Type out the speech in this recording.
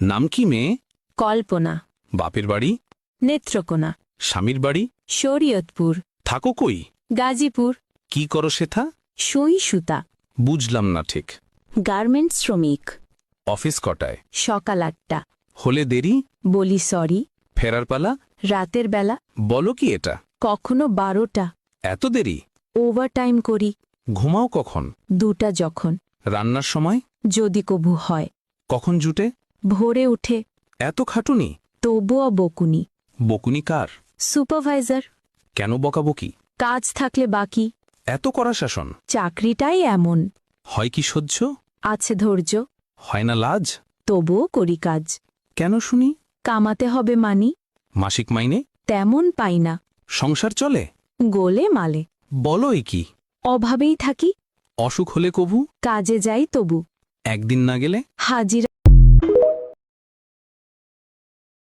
নাম কি মেয়ে? কল্পনা। বাপের বাড়ি? নেত্রকোনা। স্বামীর বাড়ি? শরীয়তপুর। থাকো কই? গাজীপুর। কি করো সেথা? সুই সুতা। বুঝলাম না ঠিক। গার্মেন্টস শ্রমিক। অফিস কটায়? সকাল 8টা। হলে দেরি? বলি সরি। ফেরার পালা? রাতের বেলা। বলো কি এটা? কখনো 12টা। এত দেরি? ওভারটাইম করি। ঘুমাও কখন? 2টা যখন। রান্নার সময়? যদি কবু হয়। কখন জুটে? ভোরে উঠে। এত খাটুনি? তবুও বকুনি। বকুনি কার? সুপারভাইজার। কেন বকাবকি? কাজ থাকলে বাকি। এত কড়া শাসন? চাকরিটাই এমন। হয় কি সহ্য? আছে ধৈর্য। হয় না লাজ? তবুও করি কাজ। কেন শুনি? কামাতে হবে মানি। মাসিক মাইনে? তেমন পাই না। সংসার চলে? গোলে মালে। বলোই কি? অভাবেই থাকি। অসুখ হলে কবু? কাজে যাই তবু। একদিন না গেলে? হাজিরা।